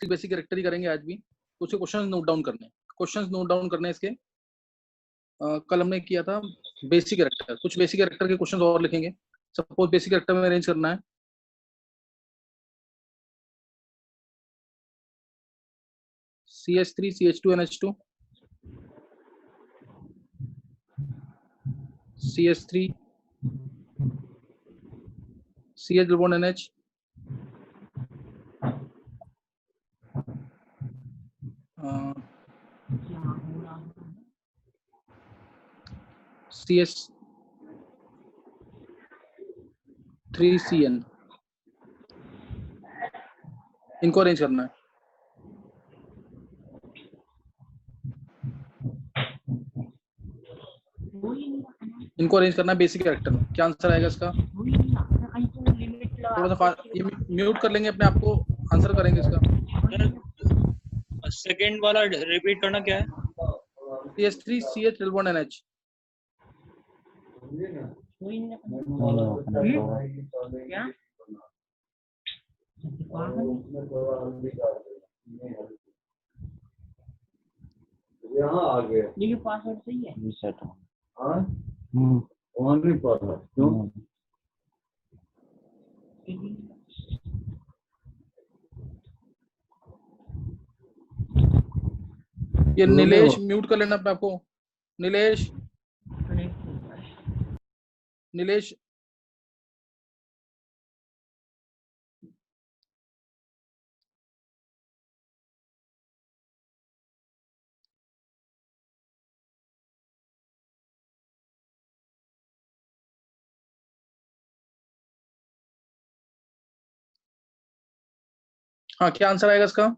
Basic character ही करेंगे आज भी, तो उसके क्वेश्चन नोट डाउन करने हैं, क्वेश्चन नोट डाउन करने इसके। कल हमने किया था बेसिक कैरेक्टर, कुछ बेसिक कैरेक्टर के क्वेश्चन और लिखेंगे। सपोज बेसिक कैरेक्टर में अरेंज करना है CH3 CH2 NH2, CH3 CH double bond NH, CH3CN, इनको अरेंज करना है। इनको अरेंज करना है बेसिक कैरेक्टर में। क्या आंसर आएगा इसका? थोड़ा सा म्यूट कर लेंगे अपने आप को, आंसर करेंगे इसका। सेकंड वाला रिपीट करना क्या है? CH3 CH double bond NH। क्या? यहाँ आ गए। ये पासवर्ड सही है? रीसेट। हाँ। वहाँ नहीं पढ़ा। क्यों? ये नीलेश म्यूट कर लेना अपने आप को। नीलेश, नीलेश हाँ, क्या आंसर आएगा इसका?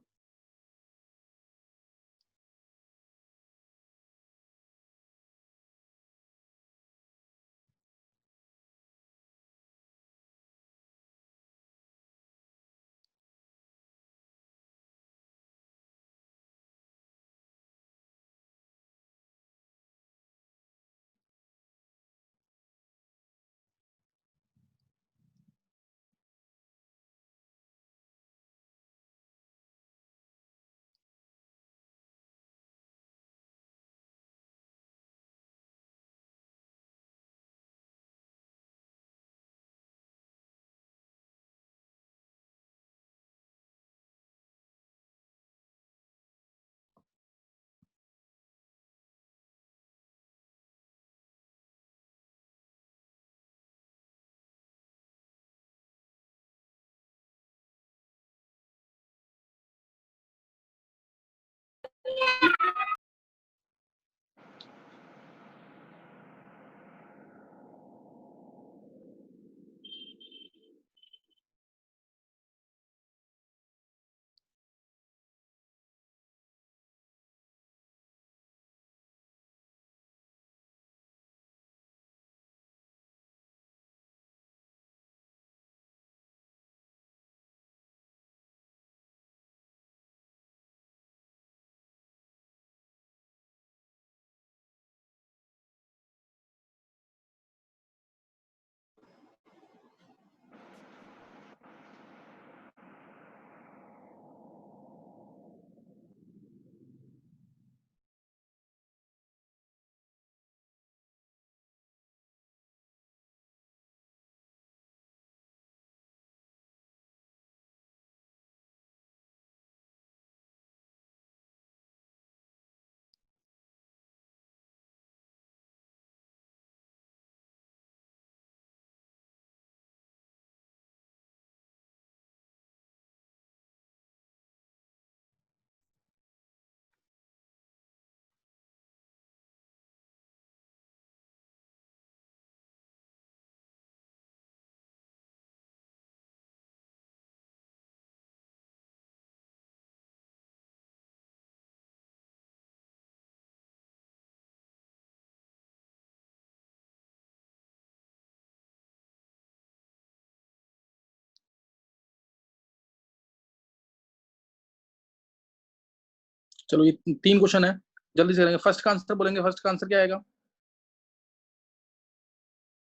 चलो, ये 3 क्वेश्चन है, जल्दी से करेंगे। फर्स्ट का आंसर बोलेंगे। फर्स्ट का आंसर क्या आएगा?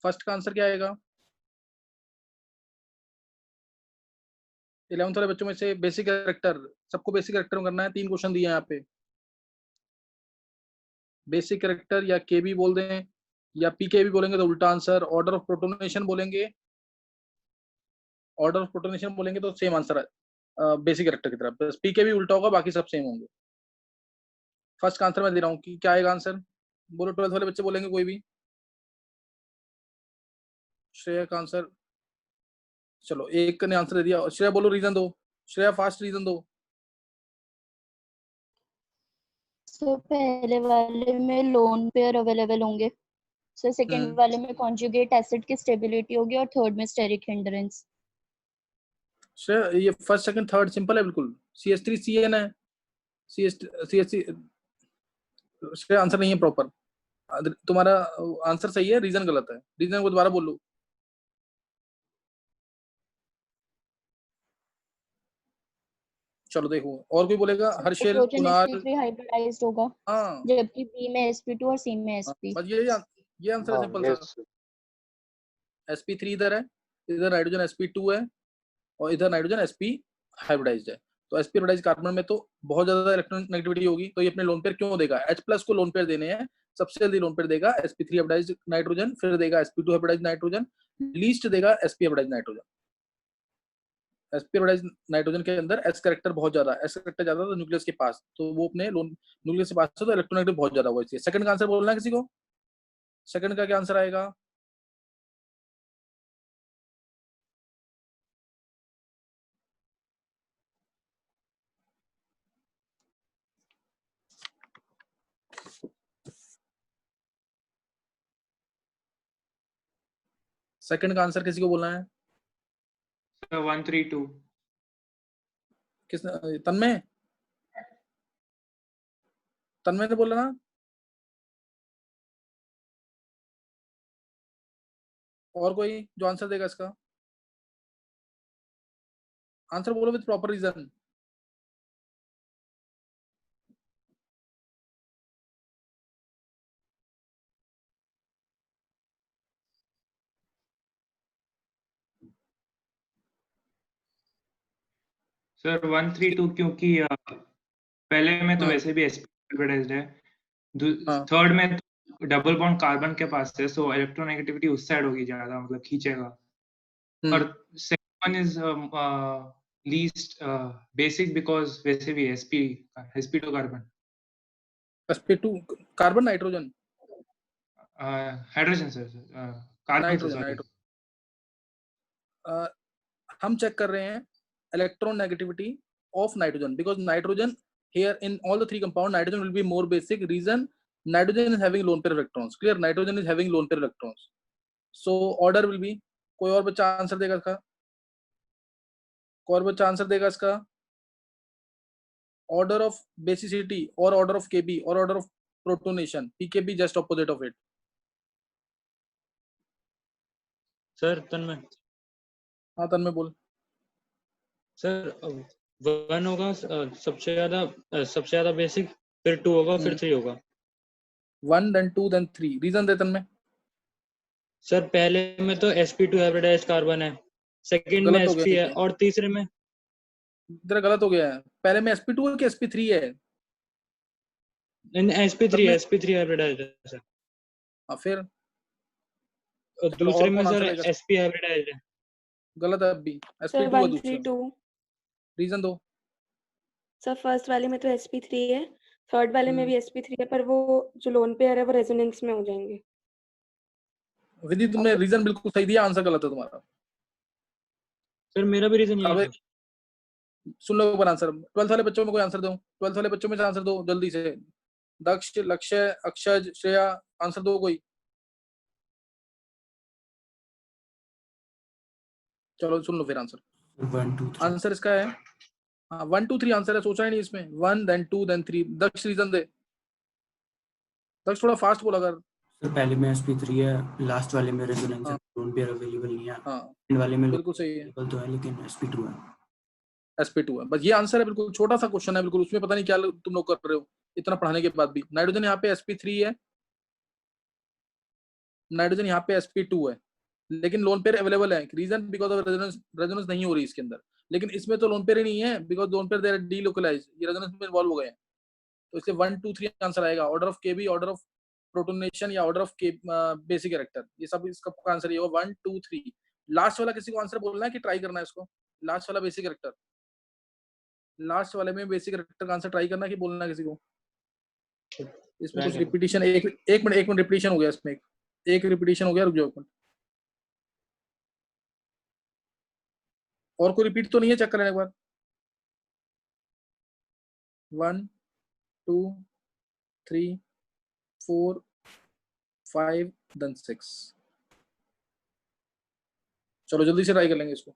फर्स्ट का आंसर क्या आएगा? 11th वाले बच्चों में से बेसिक कैरेक्टर, सबको बेसिक कैरेक्टर में करना है। 3 क्वेश्चन दिए हैं यहाँ पे। बेसिक कैरेक्टर या केबी बोल दें या पीकेबी बोलेंगे तो उल्टा आंसर, ऑर्डर ऑफ प्रोटोनेशन बोलेंगे, ऑर्डर ऑफ प्रोटोनेशन बोलेंगे तो सेम आंसर है बेसिक कैरेक्टर की तरफ, बस पीकेबी उल्टा होगा, बाकी सब सेम होंगे। फर्स्ट का आंसर मैं दे रहा हूँ कि क्या आएगा आंसर, बोलो 12th वाले बच्चे बोलेंगे कोई भी। श्रेया का आंसर, चलो एक ने आंसर दे दिया। श्रेया बोलो रीजन दो, श्रेया फास्ट रीजन दो। सर पहले वाले में लोन पेयर अवेलेबल होंगे सर, सेकंड वाले में कॉन्जुगेट एसिड की स्टेबिलिटी होगी और थर्ड में स्टेरिक हिंड्रेंस। श्रेया ये फर्स्ट सेकंड थर्ड सिंपल है बिल्कुल, CH3CN है, CH3 श्रेया आंसर नहीं है प्रॉपर, तुम्हारा आंसर सही है, रीजन गलत है, रीजन को दोबारा बोलो। चलो देखो और कोई बोलेगा, हर्षल, कुणाल। sp3 हाइब्रिडाइज्ड होगा, हाँ जबकि बी में sp2 और सी में sp। बस ये आंसर है सिंपल सा। sp3 इधर है, इधर नाइट्रोजन sp2 है और इधर नाइट्रोजन sp हाइब्रिडाइज्ड है। तो sp हाइब्रिडाइज्ड कार्बन में तो बहुत ज्यादा इलेक्ट्रॉनिक नेगेटिविटी होगी, तो ये अपने लोन पेयर क्यों देगा, H+ को लोन पेयर देने हैं, सबसे जल्दी लोन पेयर देगा sp3 हाइब्रिडाइज्ड नाइट्रोजन, फिर देगा sp2 हाइब्रिडाइज्ड नाइट्रोजन, लीस्ट देगा sp hybridised nitrogen. sp hybridised nitrogen के अंदर s कैरेक्टर बहुत ज्यादा, s कैरेक्टर ज्यादा तो न्यूक्लियस के पास, तो वो अपने लोन न्यूक्लियस के पास है तो इलेक्ट्रोनेगेटिव बहुत ज्यादा हुआ, इसलिए सेकंड का आंसर बोलना है किसी को। सेकंड का क्या आंसर आएगा, सेकंड का आंसर किसी को बोलना है। 132। किस, तन्मय, तन्मय ने बोला ना, और कोई जो आंसर देगा इसका, आंसर बोलो विद प्रॉपर रीजन। सर 132 क्योंकि पहले में तो हाँ वैसे भी sp हाइब्रिडाइज्ड है, हाँ थर्ड में डबल बॉन्ड कार्बन के पास है, सो इलेक्ट्रोनेगेटिविटी उस साइड होगी ज्यादा, मतलब खींचेगा। और second one is least basic because वैसे भी sp2 carbon, sp2 carbon nitrogen, hydrogen sir, carbon से, नाइट्रोजन सॉरी। हम चेक कर रहे हैं electron negativity of nitrogen, because nitrogen here in all the 3 compound nitrogen will be more basic, reason nitrogen is having lone pair electrons, clear, nitrogen is having lone pair electrons, so order will be, कोई और बच्चा answer देगा इसका, कोई और बच्चा answer देगा इसका, ऑर्डर ऑफ बेसिसिटी और ऑर्डर ऑफ केबी और order of protonation, pKb just opposite of it. Sir Tanmay, हाँ तन्मय बोल। सर 1 होगा सबसे ज्यादा बेसिक, फिर 2 होगा, फिर 3 होगा। 1 then 2 then 3, रीजन दे तन्मय। सर पहले में तो sp2 हाइब्रिडाइज्ड कार्बन है, सेकंड में गलत हो sp गया है, और तीसरे में इधर गलत हो गया है, पहले में sp2 है कि sp3 है, sp3 हाइब्रिडाइज्ड है सर, हाँ फिर और चलो दूसरे और में कौन सर आंसर देगा, sp हाइब्रिडाइज्ड है। गलत है अभी, सर sp2 है दूसरा, 132। रीजन दो। सर फर्स्ट वाले में तो sp3 है, थर्ड वाले में भी sp3 है, पर वो जो लोन पेयर है वो रेजोनेंस में हो जाएंगे। विधि तुमने रीजन बिल्कुल सही दिया, आंसर गलत है तुम्हारा। सर मेरा भी रीजन यही है। सुन लो एक बार आंसर, 12th वाले बच्चों में कोई आंसर दो, 12th वाले बच्चों में से आंसर दो जल्दी से, दक्ष, लक्ष्य, अक्षय, श्रेया, आंसर दो कोई। चलो सुन लो फिर आंसर, 1 2 3 आंसर इसका है, हाँ 1 2 3 आंसर है, सोचा ही नहीं इसमें, 1 then 2 then 3। दक्ष रीजन दे, दक्ष थोड़ा फास्ट बोला कर। सर पहले में sp3 है, लास्ट वाले में रेजोनेंस है, हाँ लोन पेयर अवेलेबल नहीं है, हाँ एंड वाले में बिल्कुल सही है, अवेलेबल तो है लेकिन sp2 है। sp2 है, बस ये आंसर है, बिल्कुल छोटा सा क्वेश्चन है बिल्कुल, उसमें पता नहीं क्या तुम लोग कर रहे हो इतना पढ़ाने के बाद भी। नाइट्रोजन यहाँ पे sp3 है, नाइट्रोजन यहाँ पे sp2 है, लेकिन लोन पेयर अवेलेबल है, reason because of resonance, resonance नहीं हो रही इसके अंदर, लेकिन इसमें तो लोन पेयर ही नहीं है, because lone pair they are delocalise, ये रेजोनेंस में इन्वॉल्व हो गए हैं, तो इसलिए 1 2 3 आंसर आएगा। Order of KB, order of protonation या ऑर्डर ऑफ के बेसिक कैरेक्टर, ये सब इसका आंसर ये होगा 1 2 3। लास्ट वाला किसी को आंसर बोलना है कि ट्राई करना है इसको? लास्ट वाला बेसिक कैरेक्टर, लास्ट वाले में बेसिक कैरेक्टर का आंसर ट्राई करना है कि बोलना है किसी को? इसमें कुछ रिपीटिशन, एक मिनट रिपीटिशन हो गया इसमें, एक रिपीटिशन हो गया, रुक जाओ। और कोई रिपीट तो नहीं है? चेक करें एक बार। 1 2 3 4 5 देन 6। चलो जल्दी से ट्राई कर लेंगे इसको।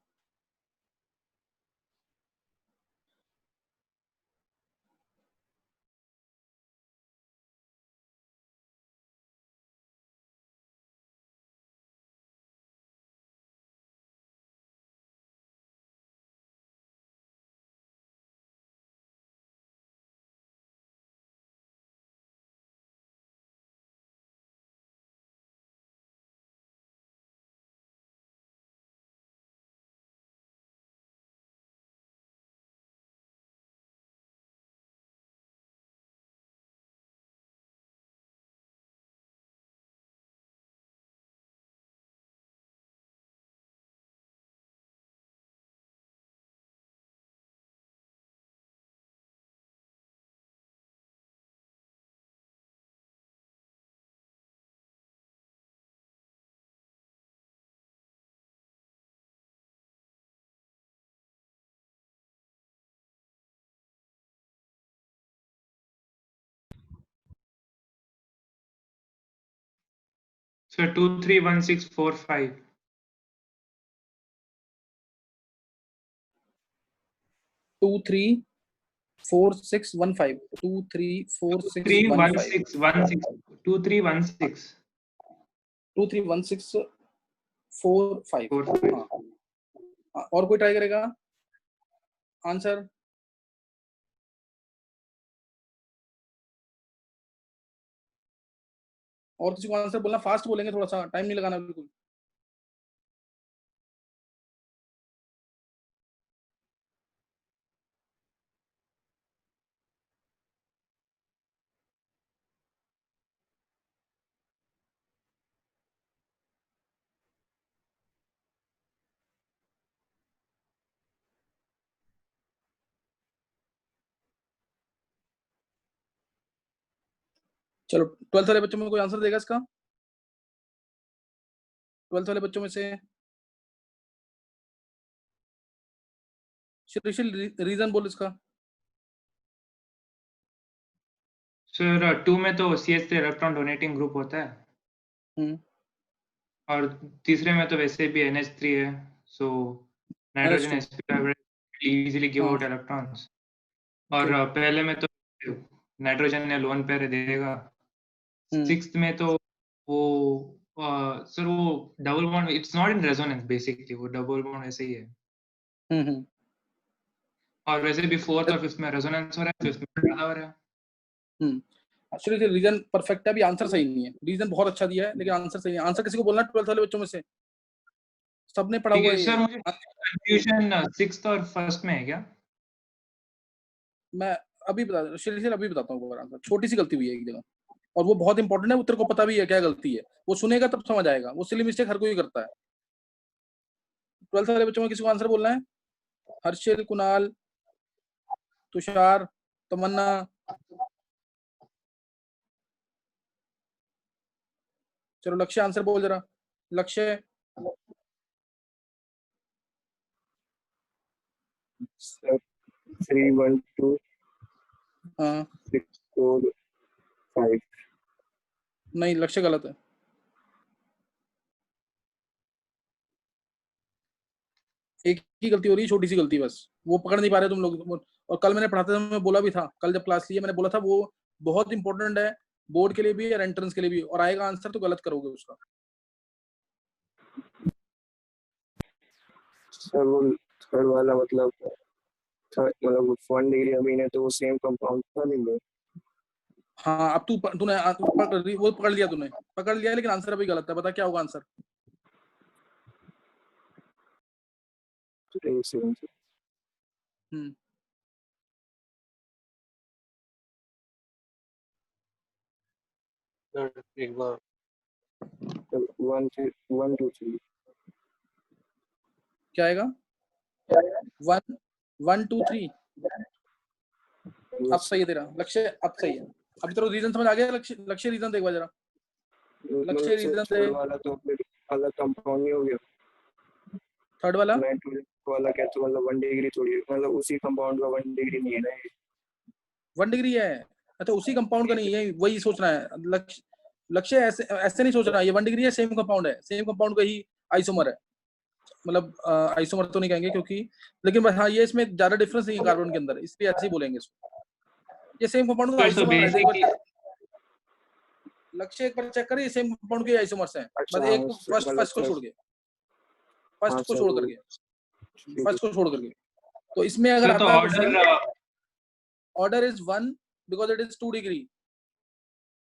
So 2 3 1 6 4 5 2 3 4 6 1 5 2 3 4 6 3 1 1 5 6 1 6 2 3 1 6 2 3 1 6 4 5। 4 5 हाँ, और कोई ट्राई करेगा आंसर? और किसी को आंसर बोलना, फास्ट बोलेंगे, थोड़ा सा टाइम नहीं लगाना बिल्कुल। चलो 12th वाले बच्चों में कोई आंसर देगा इसका? 12th वाले बच्चों में से रीजन बोल इसका। सर 2 में तो CH3 इलेक्ट्रॉन डोनेटिंग ग्रुप होता है, और तीसरे में तो वैसे भी NH3 है, so nitrogen sp easily give out electrons. और पहले में तो नाइट्रोजन ने लोन पेयर देगा। 6th में तो वो सर वो double bond, it's not in resonance basically, वो डबल बॉन्ड ऐसे ही है। और वैसे भी 4th और 5th में रेजोनेंस हो रहा है, 5th में ज्यादा हो रहा है। एक्चुअली रीजन परफेक्ट है, अभी आंसर सही नहीं है। रीजन बहुत अच्छा दिया है लेकिन आंसर सही है। आंसर किसी को बोलना 12th वाले बच्चों में से? सबने पढ़ा हुआ है सर, मुझे कंफ्यूजन 6th और 1st में है क्या? मैं अभी अभी बताता हूँ आंसर। छोटी सी गलती हुई है एक जगह, और वो बहुत इंपॉर्टेंट है, उत्तर को पता भी है क्या गलती है, वो सुनेगा तब समझ आएगा। वो सिली मिस्टेक हर कोई करता है। 12th वाले बच्चों में किसी को आंसर बोलना है? हर्षिल, कुणाल, तुषार, तमन्ना। चलो लक्ष्य आंसर बोल जरा। लक्ष्य। 3 1 2 हाँ 6 4 5। नहीं, लक्ष्य गलत है। एक ही गलती हो रही है, छोटी सी गलती, बस वो पकड़ नहीं पा रहे तुम लोग। और कल मैंने पढ़ाते समय मैं बोला भी था, कल जब क्लास ली मैंने बोला था वो बहुत इंपॉर्टेंट है, बोर्ड के लिए भी और एंट्रेंस के लिए भी, और आएगा आंसर तो गलत करोगे उसका। सर वो थर्ड वाला मतलब 1 डिग्री अमीन है तो वो सेम कंपाउंड था नहीं? हाँ, अब तूने वो पकड़ लिया, तूने पकड़ लिया, लेकिन आंसर अभी गलत है। बता क्या होगा आंसर? एक बार 1 2 3 क्या आएगा? 1 1 2 3 अब सही है तेरा लक्ष्य, अब सही है। अभी तेरा रीजन समझ आ गया? लक्ष्य रीजन देख जरा, लक्ष्य रीजन दे। वाला तो फिर अलग कंपाउंड नहीं हो गया। थर्ड वाला नाइट्रोजन वाला क्या, तो मतलब 1 डिग्री थोड़ी, मतलब उसी कंपाउंड का 1 डिग्री नहीं है ना ये। 1 डिग्री है, अच्छा उसी कंपाउंड का नहीं है, वही सोचना है। लक्ष्य ऐसे नहीं सोचना, ये 1 डिग्री है, सेम कंपाउंड है, सेम कंपाउंड का ही आइसोमर है। मतलब आइसोमर तो नहीं कहेंगे क्योंकि, लेकिन हाँ ये इसमें ज्यादा डिफरेंस नहीं है कार्बन के अंदर, इसलिए ऐसे ही बोलेंगे इसको। ये सेम कंपाउंड का आइसोमर है। लक्ष्य एक बार चेक करिए, सेम कंपाउंड के आइसोमर्स हैं, बस एक फर्स्ट को छोड़ के, फर्स्ट को छोड़ करके। तो इसमें अगर आता है question, order is 1 because it is 2 degree,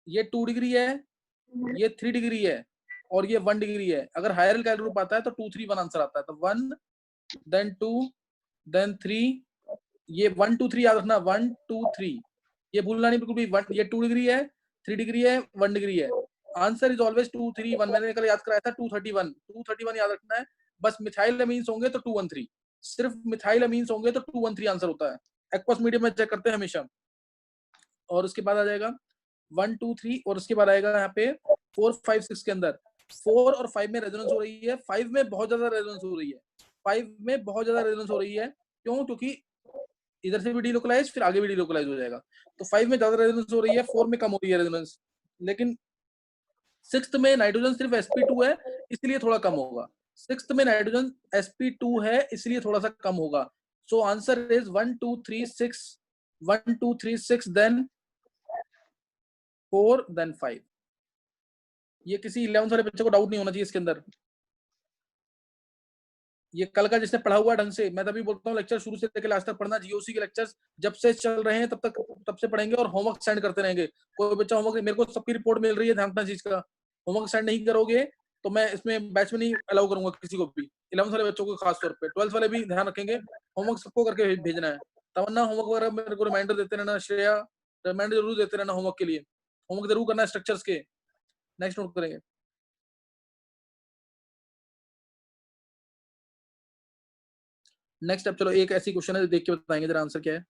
ये 2 डिग्री है, ये 3 डिग्री है, और ये 1 डिग्री है। अगर हायरार्किकल ग्रुप आता है तो 2 3 1 आंसर आता है। तो 1 देन 2 देन 3, ये 1 2 3 याद रखना, 1 2 3, ये भूलना नहीं बिल्कुल भी। ये 2 डिग्री है, 3 डिग्री है, 1 डिग्री है। Answer is always 2 3 1। मैंने कल याद कराया था 231 याद रखना है। बस मिथाइल अमीन्स होंगे तो 213, सिर्फ मिथाइल अमीन्स होंगे तो 213 आंसर होता है। एक्वस मीडियम में चेक करते हैं हमेशा। और उसके बाद आ जाएगा 1 2 3, और उसके बाद आएगा यहाँ पे 4 5 6 के अंदर 4 और 5 में रेजोनेंस हो रही है। 5 में बहुत ज्यादा रेजोनेंस हो रही है, 5 में बहुत ज्यादा रेजोनेंस हो रही है। क्यों? क्योंकि इधर से भी डीलोकलाइज, फिर आगे भी डीलोकलाइज हो जाएगा। तो 5 में ज्यादा रेजोनेंस हो रही है, 4 में कम हो रही है रेजोनेंस। लेकिन 6th में नाइट्रोजन सिर्फ sp2 है, इसलिए थोड़ा कम होगा। 6th में नाइट्रोजन sp2 है, इसलिए थोड़ा सा कम होगा। So answer is 1 2 3 6, 1 2 3 6 then 4 then 5। ये किसी 11th वाले बच्चे को डाउट नहीं होना चाहिए इसके अंदर। ये कल का जिसने पढ़ा हुआ ढंग से, मैं तभी बोलता हूँ लेक्चर शुरू से लेकर लास्ट तक पढ़ना। जीओसी के लेक्चर्स जब से चल रहे हैं तब से पढ़ेंगे, और होमवर्क सेंड करते रहेंगे। कोई बच्चा होमवर्क, मेरे को सबकी रिपोर्ट मिल रही है, ध्यान रखना चीज का। होमवर्क सेंड नहीं करोगे तो मैं इसमें बैच में नहीं अलाउ करूंगा किसी को भी, 11th वाले बच्चों को खास तौर पे। 12th वाले भी ध्यान रखेंगे, होमवर्क सबको करके भेजना है। तमन्ना होमवर्क वगैरह मेरे को रिमाइंडर देते रहना, श्रेया रिमाइंडर जरूर देते रहना होमवर्क के लिए। होमवर्क जरूर करना है स्ट्रक्चर्स के। नेक्स्ट नोट करेंगे। नेक्स्ट अब चलो एक ऐसी क्वेश्चन है, देख के बताएंगे जरा आंसर क्या है।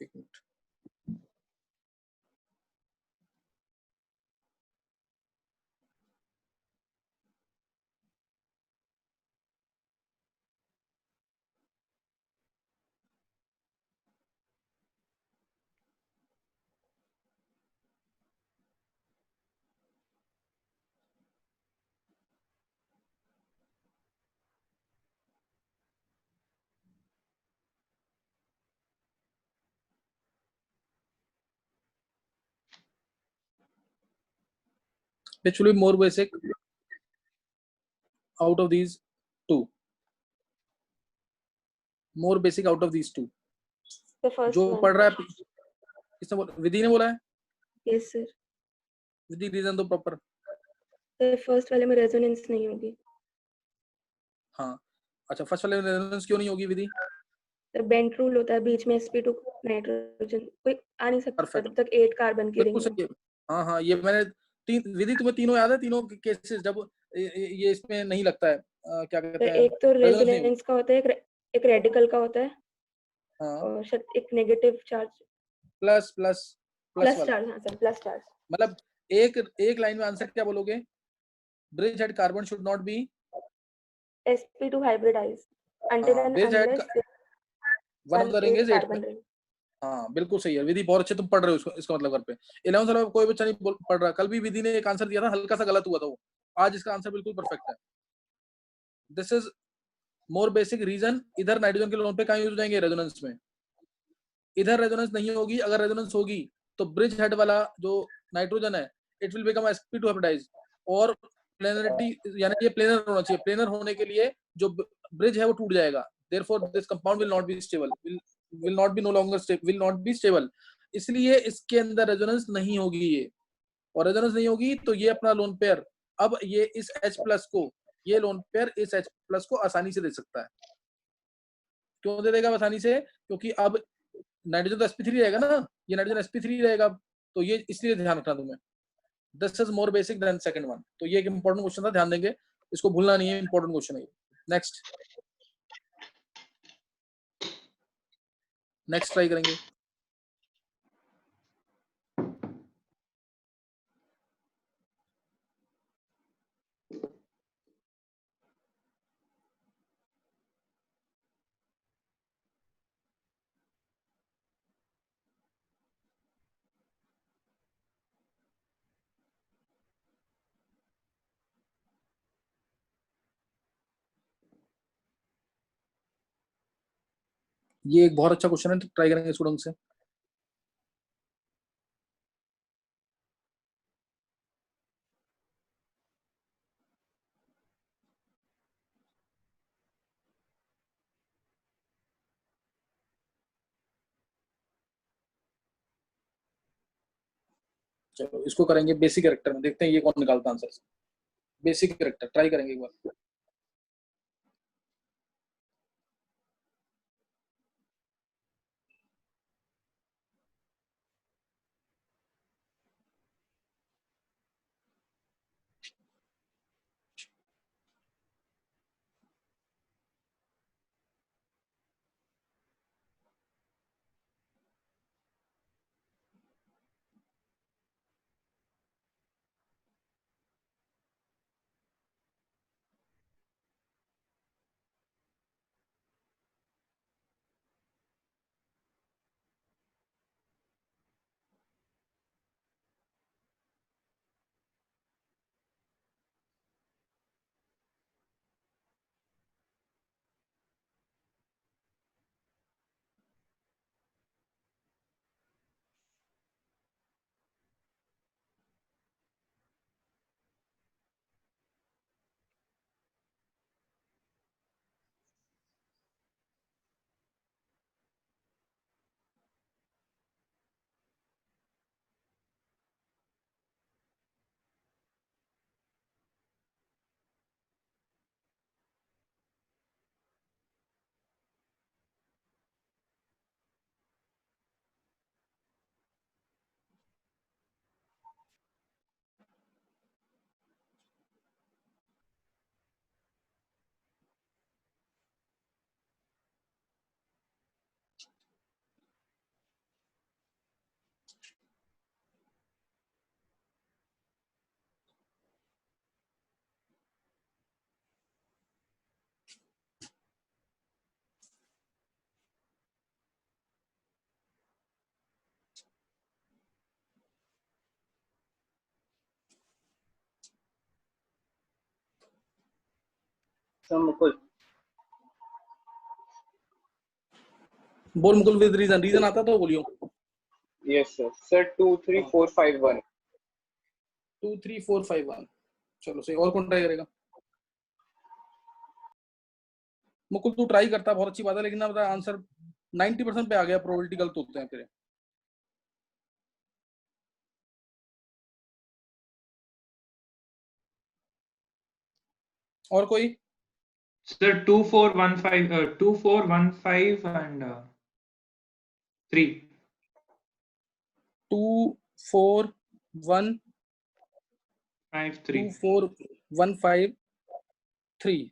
एक minute. Which will be more basic out of these two? More basic out of these two? The first जो one. पढ़ रहा है, किसने बोला? विधि ने बोला है। Yes sir. विधि रीजन दो प्रॉपर। तो फर्स्ट वाले में रेजोनेंस नहीं होगी। हाँ अच्छा, फर्स्ट वाले में रेजोनेंस क्यों नहीं होगी विधि? तो बेंट रूल होता है, बीच में sp2 नाइट्रोजन कोई आ नहीं सकता Perfect. जब तक 8 कार्बन की रिंग बिल्कुल सही है। हाँ हाँ, ये मैंने विधि तुम्हें तीनों याद है? तीनों केसेस जब ये इसमें नहीं लगता है, क्या कहते हैं, एक तो रेजोनेंस का होता है, एक रेडिकल का होता है, हाँ, और शायद एक नेगेटिव चार्ज प्लस चार्ज। हाँ सर, प्लस चार्ज। मतलब एक लाइन में आंसर क्या बोलोगे? Bridge head carbon should not be sp2 hybridise until and bridge head unless one of the ring is 8। Carbon ring. हाँ बिल्कुल सही है विधि, बहुत अच्छे तुम पढ़ रहे हो इसका मतलब घर पे। 11th वाला कोई बच्चा नहीं पढ़ रहा। कल भी विधि ने एक आंसर दिया था, हल्का सा गलत हुआ था वो। आज इसका आंसर बिल्कुल परफेक्ट है। This is more basic reason. इधर नाइट्रोजन के लोन पे कहाँ यूज हो जाएंगे? रेजोनेंस में। इधर रेजोनेंस नहीं होगी। अगर रेजोनेंस होगी तो ब्रिज हेड वाला जो नाइट्रोजन है, it will become sp2 hybridise, और प्लेनरिटी यानी ये प्लेनर होना चाहिए। प्लेनर होने के लिए जो ब्रिज है वो टूट जाएगा। Therefore this compound will not be stable, will not be no longer will not be stable। इसलिए इसके अंदर रेजोनेंस नहीं होगी ये, और रेजोनेंस नहीं होगी तो ये अपना लोन पेयर अब ये इस H+ को ये लोन पेयर इस H+ को आसानी से दे सकता है। क्यों दे देगा आसानी से? क्योंकि अब नाइट्रोजन तो sp3 रहेगा ना, ये नाइट्रोजन sp3 रहेगा, तो ये इसलिए ध्यान रखना तुम्हें। This is more basic than second one. तो ये एक इंपॉर्टेंट क्वेश्चन था, ध्यान देंगे, इसको भूलना नहीं है, इंपॉर्टेंट क्वेश्चन है। नेक्स्ट ट्राई करेंगे। ये एक बहुत अच्छा क्वेश्चन है, ट्राई करेंगे इसको ढंग से। चलो इसको करेंगे बेसिक कैरेक्टर में, देखते हैं ये कौन निकालता आंसर। बेसिक कैरेक्टर ट्राई करेंगे एक बार। मुकुल बोल मुकुल, विद रीजन आता तो बोलियो। Yes sir 2 3 4 5 1 2 3 4 5 1। चलो सही, और कौन ट्राई करेगा? मुकुल तू ट्राई करता, बहुत अच्छी बात है, लेकिन ना बता आंसर 90% पे आ गया, प्रोबेबिलिटी गलत होते हैं फिर। और कोई? Sir, 2 4 1 5 2 4 1 5 and 3 2 4 1 5 2 3 4 1 5 3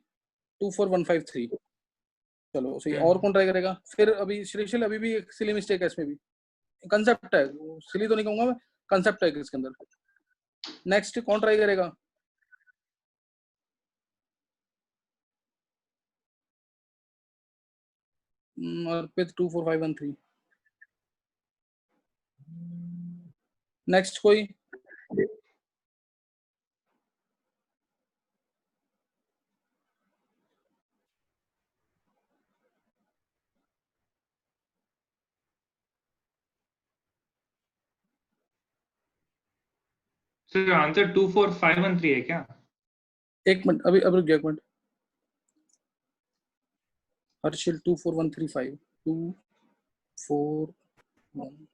2 4 1 5 3। चलो सही, और कौन ट्राई करेगा फिर? अभी श्रीशैल, अभी भी एक सिली मिस्टेक है इसमें भी, कंसेप्ट है, सिली तो नहीं कहूंगा मैं, कंसेप्ट है इसके अंदर। नेक्स्ट कौन ट्राई करेगा? अर्पित 2 4 5 1 3। नेक्स्ट कोई? सर आंसर 2 4 5 1 3 है क्या? एक मिनट, अभी रुक गया एक मिनट। हर्षिल 2 4 1 3 5 2 4 1।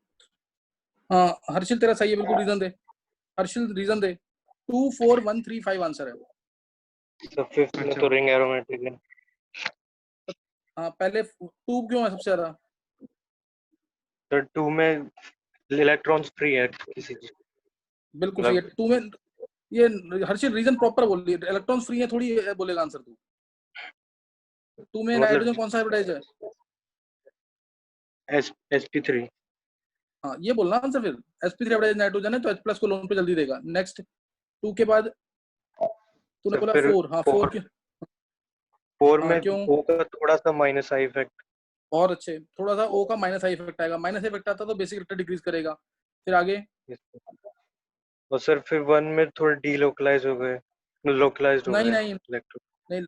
हाँ हर्षिल तेरा सही है बिल्कुल, रीजन दे हर्षिल, रीजन दे। 2 4 1 3 5 आंसर है। तो फिफ्थ में अच्छा। तो रिंग एरोमेटिक है। हाँ पहले 2 क्यों है सबसे ज्यादा? तो 2 में इलेक्ट्रॉन्स फ्री है किसी चीज। बिल्कुल सही है। 2 में ये हर्षिल रीजन प्रॉपर बोल रही है, इलेक्ट्रॉन्स फ्री है थोड़ी बोलेगा आंसर तू। 2 में मतलब नाइट्रोजन कौन सा हाइब्रिडाइज है? sp3। हाँ ये बोलना आंसर फिर। sp3 हाइब्रिडाइज नाइट्रोजन है तो H+ को लोन पे जल्दी देगा। नेक्स्ट 2 के बाद तूने तो बोला फिर 4। हाँ 4 क्यों? 4 हाँ में क्यों? O का थोड़ा सा माइनस आई इफेक्ट। और अच्छे, थोड़ा सा O का माइनस आई इफेक्ट आएगा। माइनस इफेक्ट आता तो बेसिक इलेक्ट्रिक डिक्रीज करेगा। फिर आगे और सर फिर 1 में थोड़े डीलोकलाइज हो गए, लोकलाइज्ड हो नहीं गए नहीं इलेक्ट्रॉन। नहीं,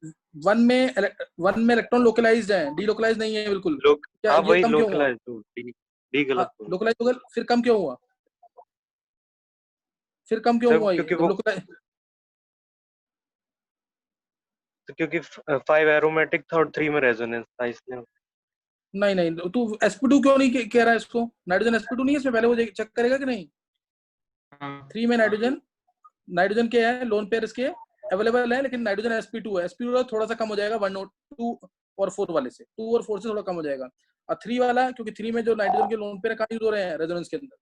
1 में इलेक्ट्रॉन लोकलाइज्ड है, डीलोकलाइज नहीं है बिल्कुल। लोक क्या हाँ ये वही कम क्यों हुआ? लोकलाइज्ड हो, डी हाँ गलत बोल। लोकलाइज हो गया, फिर कम क्यों हुआ? फिर कम क्यों सर हुआ ये क्योंकि जब वो लोकलाइज? क्योंकि 5 एरोमेटिक था और 3 में रेजोनेंस था इसलिए। नहीं नहीं, तू sp2 क्यों नहीं कह रहा है इसको? नाइट्रोजन sp2 नहीं है इसमें, पहले वो चेक करेगा कि नहीं। हाँ 3 में नाइट्रोजन, नाइट्रोजन क्या है, लोन पेयर इसके अवेलेबल है, लेकिन नाइट्रोजन sp2 है। sp2 थोड़ा सा कम हो जाएगा 1 और 2 और 4 वाले से। 2 और 4 से थोड़ा कम हो जाएगा। और 3 वाला, क्योंकि 3 में जो नाइट्रोजन के लोन पेयर कहाँ यूज हो रहे हैं, रेजोनेंस के अंदर।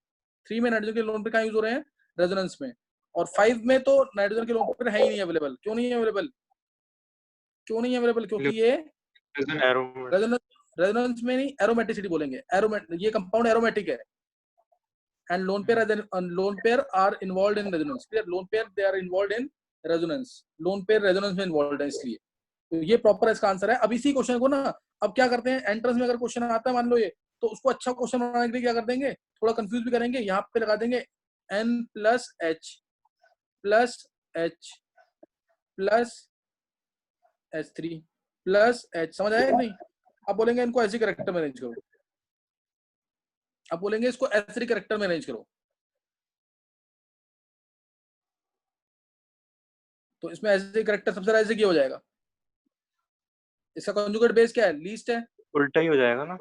3 में नाइट्रोजन के लोन पेयर कहाँ यूज हो रहे हैं, रेजोनेंस में। और 5 में तो नाइट्रोजन के लोन पेयर है ही नहीं अवेलेबल। क्यों नहीं है अवेलेबल? क्यों नहीं अवेलेबल? क्योंकि ये एरोमेटिक रेजोनेंस, रेजोनेंस में नहीं, एरोमेटिसिटी बोलेंगे। एरोमेट, ये कंपाउंड एरोमेटिक है। and lone pair are involved in resonance. Clear? Lone pair they are involved in resonance. Lone pair resonance में involved है, इसलिए तो ये प्रॉपर इसका आंसर है। अब इसी क्वेश्चन को ना, अब क्या करते हैं, एंट्रेंस में अगर क्वेश्चन आता है मान लो ये, तो उसको अच्छा क्वेश्चन बनाने के लिए क्या कर देंगे, थोड़ा कंफ्यूज भी करेंगे। यहाँ पे लगा देंगे N+H plus H plus H3 plus H। समझ आया कि नहीं? अब बोलेंगे इनको ऐसे करेक्टर में अरेंज करो। अब बोलेंगे इसको S3 करेक्टर में अरेंज करो। तो इसमें ऐसे करेक्टर सबसे ज्यादा ऐसे क्या हो जाएगा? इसका कॉन्जुगेट बेस क्या है, लीस्ट है। उल्टा ही हो जाएगा ना।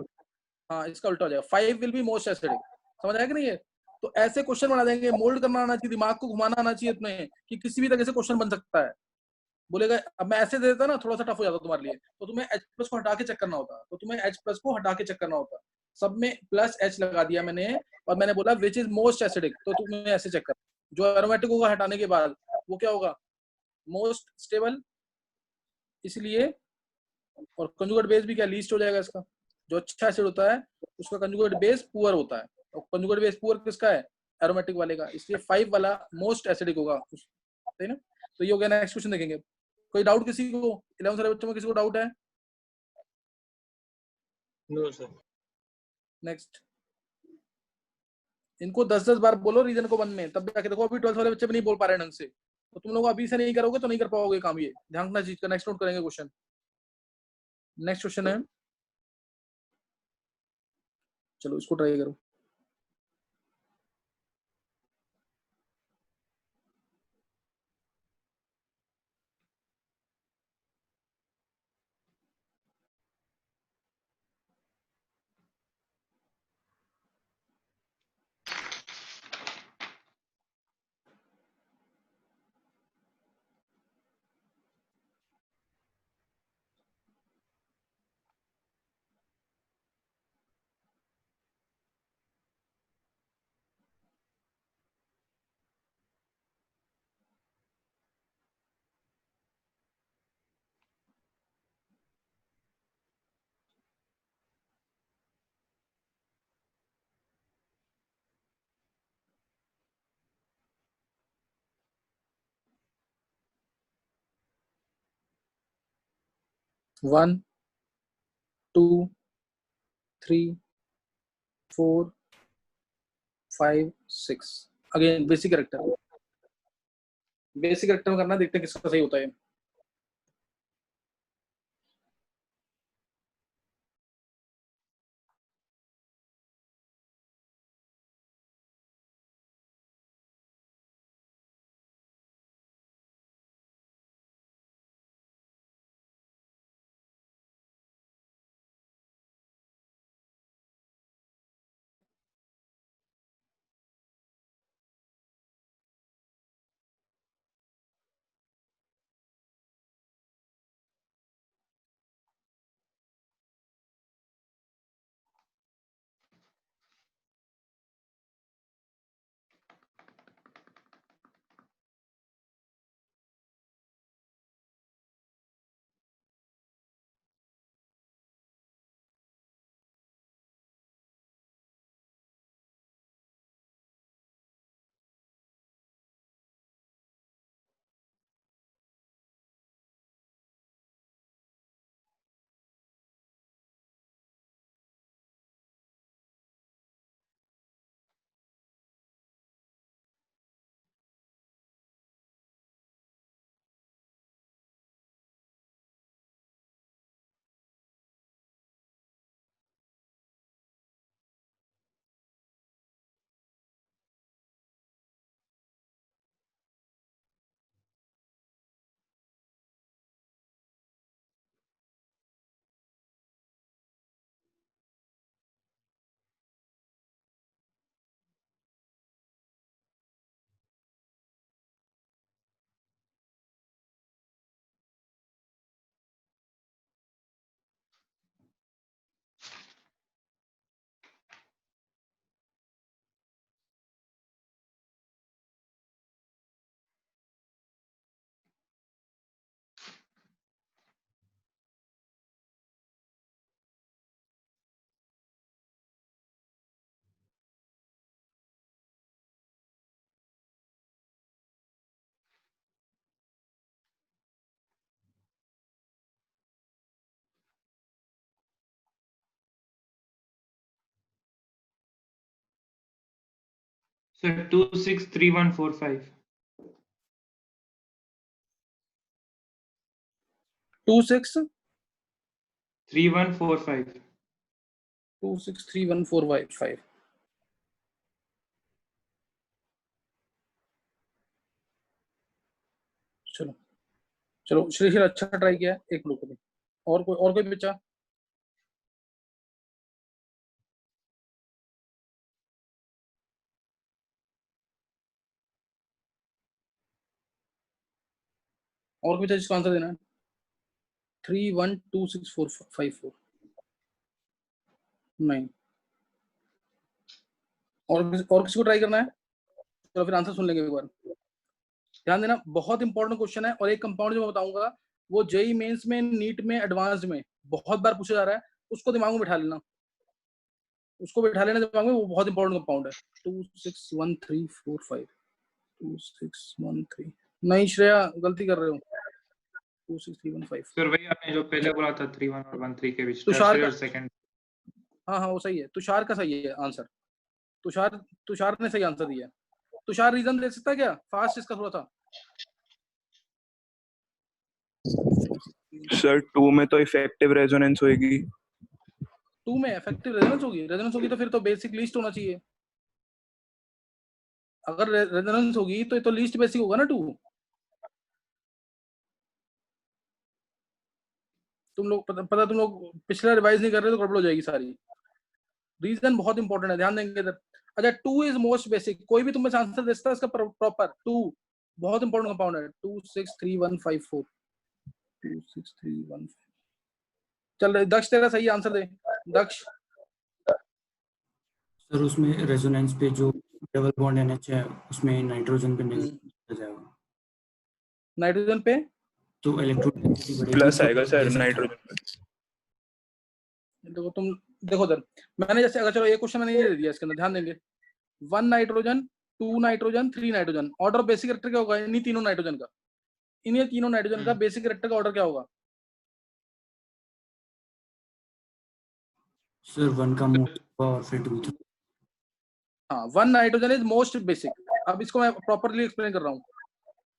हाँ इसका उल्टा हो जाएगा। 5 विल बी मोस्ट एसिडिक। समझ आया कि नहीं है? तो ऐसे क्वेश्चन बना देंगे, मोल्ड करना आना चाहिए, दिमाग को घुमाना आना चाहिए इतने कि किसी भी तरह से क्वेश्चन बन सकता है। बोलेगा, अब मैं ऐसे दे देता ना, थोड़ा सा टफ हो जाता तुम्हारे लिए, तो तुम्हें H+ को हटा के चेक करना होता। तो तुम्हें H+ को हटा के चेक करना होता। सब में प्लस H लगा दिया मैंने, और मैंने बोला विच इज मोस्ट एसिडिक, तो तुम्हें ऐसे चेक करना। जो एरोमेटिक होगा हटाने के बाद वो क्या होगा, मोस्ट स्टेबल, इसलिए। और कंजुगेट बेस भी क्या, लीस्ट हो जाएगा इसका। जो अच्छा एसिड होता है उसका कंजुगेट बेस पुअर होता है, और कंजुगेट बेस पुअर किसका है, एरोमेटिक वाले का, इसलिए 5 वाला मोस्ट एसिडिक होगा, सही ना। तो ये हो गया। नेक्स्ट क्वेश्चन देखेंगे। कोई डाउट किसी को? 11th वाले बच्चों में किसी को डाउट है? No sir. नेक्स्ट, इनको 10-10 बार बोलो रीजन को 1 में, तब जाके देखो। अभी 12th वाले बच्चे भी नहीं बोल पा रहे ढंग से, तो तुम लोग अभी से नहीं करोगे तो नहीं कर पाओगे काम। ये ध्यान रखना चीज का। नेक्स्ट नोट करेंगे क्वेश्चन। नेक्स्ट क्वेश्चन है, चलो इसको ट्राई करो। One, two, three, 4, 5, 6। Again basic character, basic character में करना, देखते हैं किसका सही होता है। So 263145. 263145. 263145. चलो चलो श्री अच्छा ट्राई किया, एक मिनट को भी। और कोई बच्चा? और कोई बच्चा जिसका आंसर देना है? 312645 नहीं। और किसी को ट्राई करना है? चलो फिर आंसर सुन लेंगे एक बार। ध्यान देना, बहुत इंपॉर्टेंट क्वेश्चन है। और एक कंपाउंड जो मैं बताऊंगा वो जेई मेंस में, नीट में, एडवांस्ड में बहुत बार पूछा जा रहा है, उसको दिमाग में बिठा लेना, दिमाग में। वो बहुत इंपॉर्टेंट कंपाउंड है। 261345 2613 नहीं श्रेया, गलती कर रहे हो। 26315। सर वही आपने जो पहले बोला था 31 और 13 के बीच, तुषार टर्शियरी का, और सेकंड। हाँ वो सही है, तुषार का सही है आंसर। तुषार ने सही आंसर दिया। तुषार रीजन दे सकता है क्या? फास्ट इसका थोड़ा था। सर 2 में तो इफेक्टिव रेजोनेंस होगी। 2 में इफेक्टिव रेजोनेंस होगी तो फिर तो बेसिक लीस्ट होना चाहिए। अगर रेजोनेंस होगी तो ये तो लीस्ट बेसिक होगा ना 2। तुम लोग पता तुम लोग पिछला रिवाइज नहीं कर रहे तो गड़बड़ हो जाएगी सारी। रीजन बहुत इंपॉर्टेंट है, ध्यान देंगे इधर। अच्छा 2 इज मोस्ट बेसिक, कोई भी तुम्हें आंसर दे सकता है इसका प्रॉपर। 2 बहुत इंपॉर्टेंट कंपाउंड है। 263154 26315। चल दक्ष तेरा सही आंसर दे। दक्ष सर उसमें रेजोनेंस पे जो डबल बॉन्ड NH है उसमें नाइट्रोजन पे नेगेटिव जाएगा, नाइट्रोजन पे तो इलेक्ट्रोनेगेटिविटी बढ़ेगी, प्लस तो आएगा सर जैसे नाइट्रोजन पे। देखो तुम देखो इधर, मैंने जैसे अगर चलो एक क्वेश्चन मैंने ये दे दिया, इसके अंदर ध्यान देंगे। 1 nitrogen 2 nitrogen 3 nitrogen, order of basic character क्या होगा इन्हीं तीनों नाइट्रोजन का? इन्हीं तीनों नाइट्रोजन का बेसिक कैरेक्टर का ऑर्डर क्या होगा? सर 1 का मोस्ट और फिर 2 था। हाँ 1 नाइट्रोजन इज मोस्ट बेसिक। अब इसको मैं प्रॉपरली एक्सप्लेन कर रहा हूँ,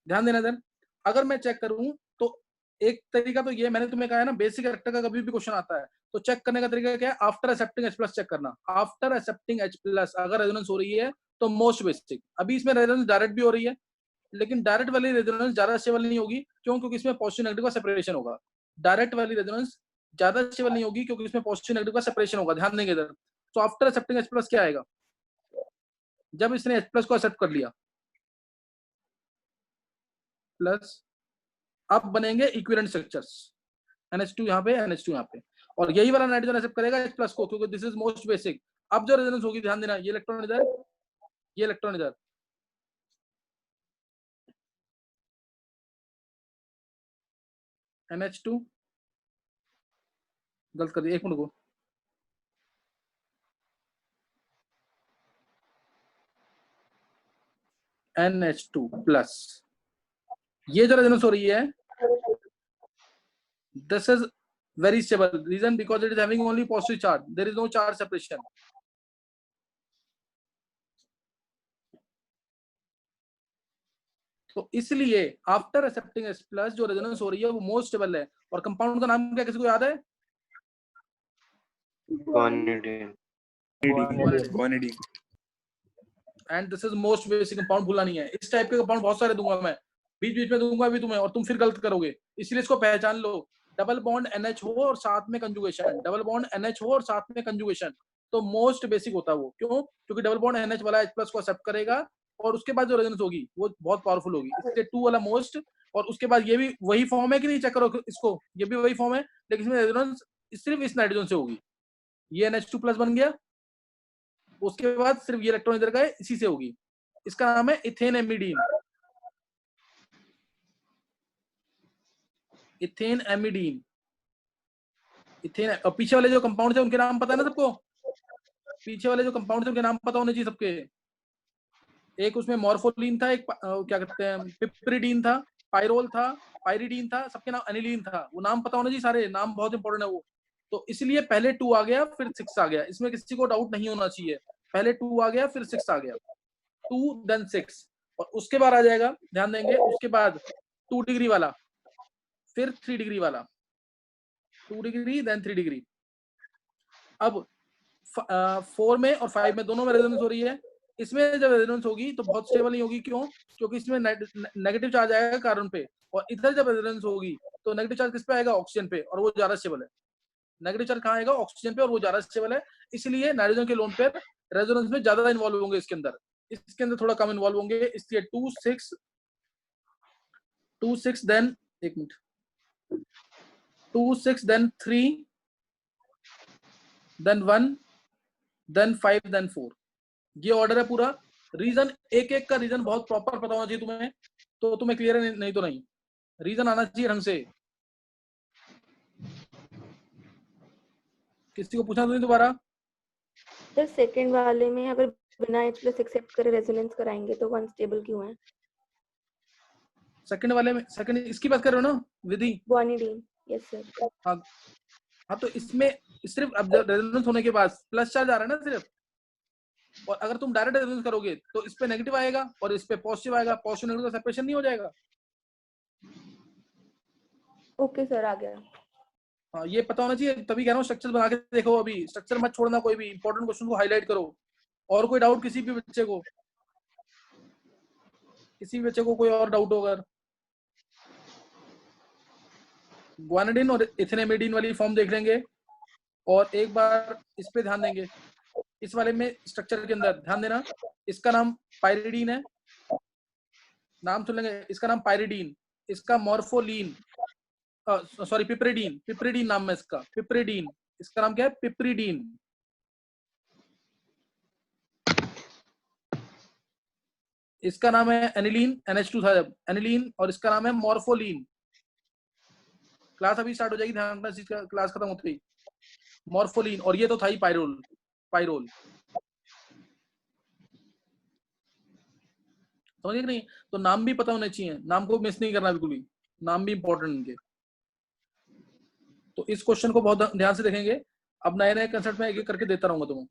ध्यान देना इधर। अगर मैं चेक करूं तो एक तरीका तो ये, मैंने तुम्हें कहा है ना बेसिक कैरेक्टर का कभी भी क्वेश्चन आता है तो चेक करने का तरीका क्या है? आफ्टर एक्सेप्टिंग H+ चेक करना। आफ्टर एक्सेप्टिंग H+ अगर रेजोनेंस हो रही है तो मोस्ट बेसिक। अभी इसमें रेजोनेंस डायरेक्ट भी हो रही है, लेकिन डायरेक्ट वाली रेजोनेंस ज्यादा स्टेबल नहीं होगी। क्यों? क्योंकि इसमें पॉजिटिव नेगेटिव का सेपरेशन होगा। डायरेक्ट वाली रेजोनेंस ज्यादा स्टेबल नहीं होगी क्योंकि इसमें पॉजिटिव नेगेटिव का सेपरेशन होगा। ध्यान देंगे इधर। तो आफ्टर एक्सेप्टिंग H+ क्या आएगा? जब इसने H+ को एक्सेप्ट कर लिया प्लस, अब बनेंगे इक्विवेलेंट स्ट्रक्चर्स। NH2 यहाँ पे, NH2 यहाँ पे, और यही वाला नाइट्रोजन एक्सेप्ट करेगा H+ को क्योंकि दिस इज मोस्ट बेसिक। अब जो रेजोनेंस होगी, ध्यान देना, ये इलेक्ट्रॉन इधर, ये इलेक्ट्रॉन इधर, NH2 गलत कर दिया, एक मिनट को। NH2 प्लस, ये जो रेजोनेंस हो रही है this is very stable. Reason because it is having only positive charge. There is no charge separation. तो इसलिए आफ्टर एक्सेप्टिंग H+ जो रेजोनेंस हो रही है वो मोस्ट स्टेबल है। और कंपाउंड का नाम क्या, किसी को याद है? Guanidine. And this is most basic compound, भूलना नहीं है। इस टाइप के कंपाउंड बहुत सारे दूंगा मैं, बीच बीच में दूंगा भी तुम्हें, और तुम फिर गलत करोगे, इसलिए इसको पहचान लो। डबल बॉन्ड NH हो और साथ में कंजुगेशन, डबल बॉन्ड NH हो और साथ में कंजुगेशन, तो मोस्ट बेसिक होता है वो। क्यों? क्योंकि डबल बॉन्ड NH वाला H+ को एक्सेप्ट करेगा और उसके बाद जो रेजोनेंस होगी वो बहुत पावरफुल होगी, इसलिए 2 वाला मोस्ट। और उसके बाद ये भी वही फॉर्म है कि नहीं, चेक करो इसको, ये भी वही फॉर्म है, लेकिन इसमें रेजोनेंस सिर्फ इस नाइट्रोजन से होगी। ये NH2+ बन गया, उसके बाद सिर्फ ये इलेक्ट्रॉन इधर का है, इसी से होगी। इसका नाम है ethane amidine. Ethane amidine, ethane. और पीछे वाले जो कंपाउंड थे उनके नाम पता है ना सबको? पीछे वाले जो कंपाउंड थे उनके नाम पता होने चाहिए सबके। एक उसमें मॉर्फोलिन था, एक क्या कहते हैं पिपरिडीन था, पायरोल था, पायरिडीन था, सबके नाम एनिलीन था। वो नाम पता होने चाहिए, सारे नाम बहुत इंपॉर्टेंट है वो। तो इसलिए पहले 2 आ गया फिर 6 आ गया, इसमें किसी को डाउट नहीं होना चाहिए। पहले 2 आ गया फिर 6 आ गया। 2 देन 6 और उसके बाद आ जाएगा, ध्यान देंगे, उसके बाद 2 डिग्री वाला, फिर 3 डिग्री वाला, 2 डिग्री देन 3 डिग्री। अब 4 में और 5 में दोनों में रेजोनेंस हो रही है। इसमें जब रेजोनेंस होगी तो बहुत स्टेबल नहीं होगी, क्यों? क्योंकि इसमें नेगेटिव चार्ज आएगा कार्बन पे, और इधर जब रेजोनेंस होगी तो नेगेटिव चार्ज किस पे आएगा? ऑक्सीजन पे, और वो ज्यादा स्टेबल है। नेगेटिव चार्ज कहाँ आएगा? ऑक्सीजन पे, और वो ज्यादा स्टेबल है। इसलिए नाइट्रोजन के लोन पेयर रेजोनेंस में ज्यादा इन्वॉल्व होंगे, इसके अंदर थोड़ा कम इन्वॉल्व होंगे। इसलिए 2 6 then 2 6 then 3 then 1 then 5 then 4, ये ऑर्डर है पूरा। रीजन एक एक का रीजन बहुत प्रॉपर पता होना चाहिए तुम्हें, तो तुम्हें क्लियर है, नहीं तो नहीं। रीजन आना चाहिए ढंग से। किसी को पूछना तो नहीं दोबारा? सर सेकंड वाले में अगर बिना H+ एक्सेप्ट करे रेजोनेंस कराएंगे तो अनस्टेबल क्यों है? सेकंड वाले में, सेकंड इसकी बात कर रहे हो ना विधि? Guanidine, yes sir. हाँ तो इसमें सिर्फ अब रेजोनेंस होने के बाद प्लस चार्ज आ रहा है ना सिर्फ, और अगर तुम डायरेक्ट रेजोनेंस करोगे तो इस पे नेगेटिव आएगा और इस पे पॉजिटिव आएगा, पॉजिटिव नेगेटिव का सेपरेशन नहीं हो जाएगा। ओके सर, आ गया। हाँ ये पता होना चाहिए, तभी कह रहा हूँ स्ट्रक्चर बना के देखो। अभी स्ट्रक्चर मत छोड़ना, कोई भी इंपॉर्टेंट क्वेश्चन को हाईलाइट करो। और कोई डाउट किसी भी बच्चे को, कोई और डाउट हो अगर? ग्वानिडीन और इथेनेमिडीन वाली फॉर्म देख लेंगे, और एक बार इस पे ध्यान देंगे। इस वाले में स्ट्रक्चर के अंदर ध्यान देना, इसका नाम पायरिडीन है, नाम सुन लेंगे, इसका नाम पायरिडीन, इसका मॉर्फोलीन, सॉरी पिपरिडीन, पिपरिडीन नाम है इसका, पिपरिडीन, इसका नाम क्या है? पिपरिडीन। इसका नाम है एनिलीन, NH2 था जब एनिलीन, और इसका नाम है मॉर्फोलीन। क्लास अभी स्टार्ट हो जाएगी, ध्यान रखना, चीज का क्लास खत्म होते ही मॉर्फोलीन, और ये तो था ही पायरोल। समझिए कि नहीं? तो नाम भी पता होने चाहिए, नाम को मिस नहीं करना बिल्कुल भी, नाम भी इंपॉर्टेंट उनके। तो इस क्वेश्चन को बहुत ध्यान से देखेंगे। अब नए नए कंसेप्ट में एक एक करके देता रहूंगा तुम्हें।